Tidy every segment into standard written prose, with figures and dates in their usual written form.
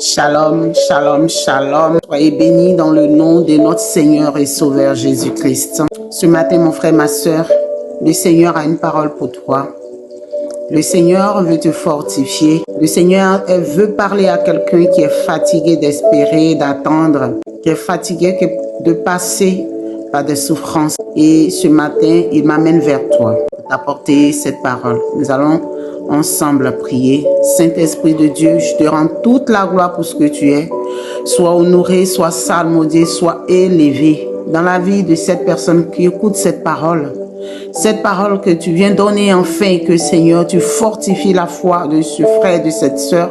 Shalom, shalom, shalom. Soyez bénis dans le nom de notre Seigneur et Sauveur Jésus-Christ. Ce matin, mon frère, ma soeur, le Seigneur a une parole pour toi. Le Seigneur veut te fortifier. Le Seigneur veut parler à quelqu'un qui est fatigué d'espérer, d'attendre, qui est fatigué de passer par des souffrances. Et ce matin, il m'amène vers toi pour t'apporter cette parole. Nous allons ensemble prier. Saint-Esprit de Dieu, je te rends toute la gloire pour ce que tu es. Sois honoré, sois salmodié, sois élevé dans la vie de cette personne qui écoute cette parole. Cette parole que tu viens donner enfin, que Seigneur, tu fortifies la foi de ce frère, de cette sœur.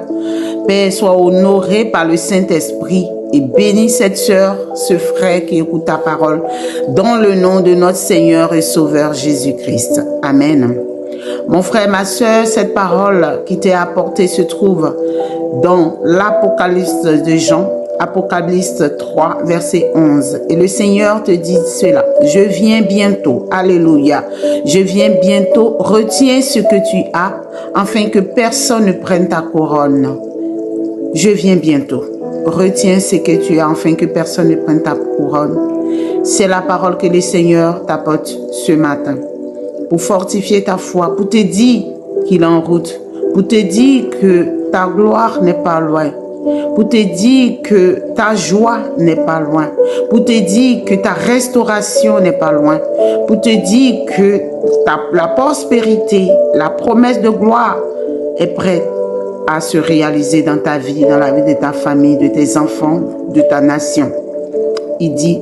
Père, sois honoré par le Saint-Esprit et bénis cette sœur, ce frère qui écoute ta parole, dans le nom de notre Seigneur et Sauveur Jésus-Christ. Amen. Mon frère, ma sœur, cette parole qui t'est apportée se trouve dans l'Apocalypse de Jean, Apocalypse 3, verset 11. Et le Seigneur te dit cela. Je viens bientôt. Alléluia. Je viens bientôt. Retiens ce que tu as, afin que personne ne prenne ta couronne. Je viens bientôt. Retiens ce que tu as, afin que personne ne prenne ta couronne. C'est la parole que le Seigneur t'apporte ce matin, pour fortifier ta foi, pour te dire qu'il est en route, pour te dire que ta gloire n'est pas loin, pour te dire que ta joie n'est pas loin, pour te dire que ta restauration n'est pas loin, pour te dire que la prospérité, la promesse de gloire est prête à se réaliser dans ta vie, dans la vie de ta famille, de tes enfants, de ta nation. Il dit,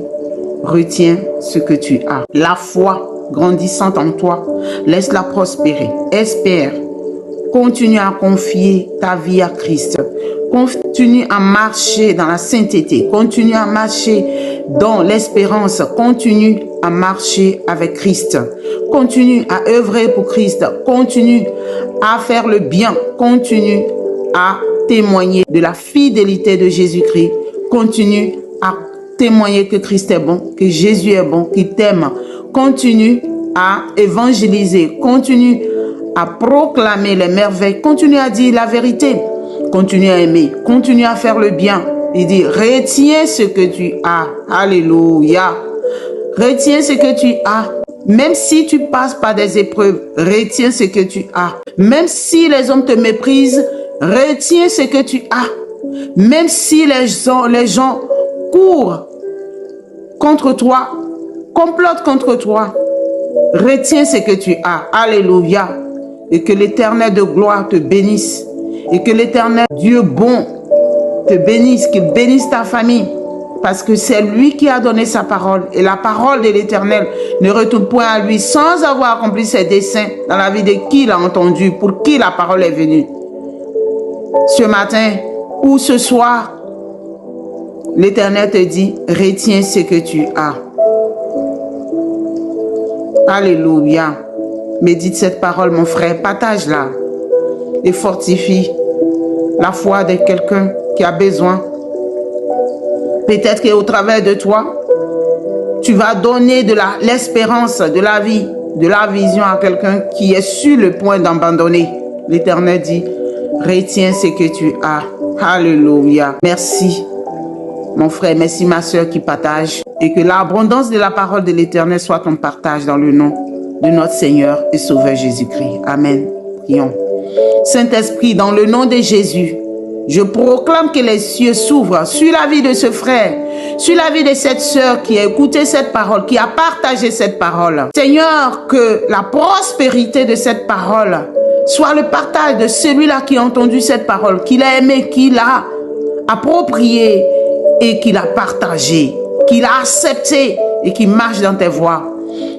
retiens ce que tu as. La foi grandissante en toi, laisse-la prospérer. Espère. Continue à confier ta vie à Christ. Continue à marcher dans la sainteté. Continue à marcher dans l'espérance. Continue à marcher avec Christ. Continue à œuvrer pour Christ. Continue à faire le bien. Continue à témoigner de la fidélité de Jésus-Christ. Continue à témoigner que Christ est bon, que Jésus est bon, qu'il t'aime. Continue à évangéliser, continue à proclamer les merveilles, continue à dire la vérité, continue à aimer, continue à faire le bien. Il dit, retiens ce que tu as. Alléluia. Retiens ce que tu as. Même si tu passes par des épreuves, retiens ce que tu as. Même si les hommes te méprisent, retiens ce que tu as. Même si les gens courent contre toi, complotent contre toi, retiens ce que tu as. Alléluia. Et que l'Éternel de gloire te bénisse. Et que l'Éternel Dieu bon te bénisse, qu'il bénisse ta famille. Parce que c'est lui qui a donné sa parole. Et la parole de l'Éternel ne retourne point à lui sans avoir accompli ses desseins dans la vie de qui l'a entendu, pour qui la parole est venue. Ce matin ou ce soir, l'Éternel te dit, retiens ce que tu as. Alléluia. Médite cette parole, mon frère. Partage-la et fortifie la foi de quelqu'un qui a besoin. Peut-être qu'au travers de toi, tu vas donner de l'espérance, de la vie, de la vision à quelqu'un qui est sur le point d'abandonner. L'Éternel dit, retiens ce que tu as. Alléluia. Merci, mon frère. Merci, ma soeur qui partage. Et que l'abondance de la parole de l'Éternel soit ton partage dans le nom de notre Seigneur et Sauveur Jésus-Christ. Amen. Prions. Saint-Esprit, dans le nom de Jésus, je proclame que les cieux s'ouvrent sur la vie de ce frère, sur la vie de cette sœur qui a écouté cette parole, qui a partagé cette parole. Seigneur, que la prospérité de cette parole soit le partage de celui-là qui a entendu cette parole, qu'il a aimé, qu'il a approprié et qu'il a partagé, qu'il a accepté et qui marche dans tes voies.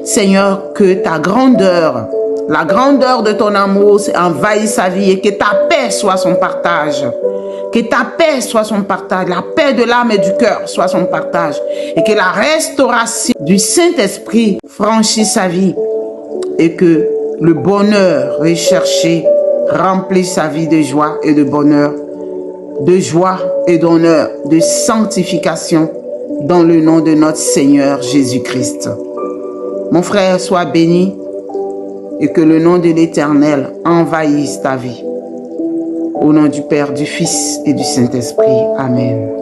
Seigneur, que ta grandeur, la grandeur de ton amour envahisse sa vie et que ta paix soit son partage. Que ta paix soit son partage, la paix de l'âme et du cœur soit son partage. Et que la restauration du Saint-Esprit franchisse sa vie. Et que le bonheur recherché remplisse sa vie de joie et de bonheur, de joie et d'honneur, de sanctification dans le nom de notre Seigneur Jésus-Christ. Mon frère, sois béni et que le nom de l'Éternel envahisse ta vie. Au nom du Père, du Fils et du Saint-Esprit. Amen.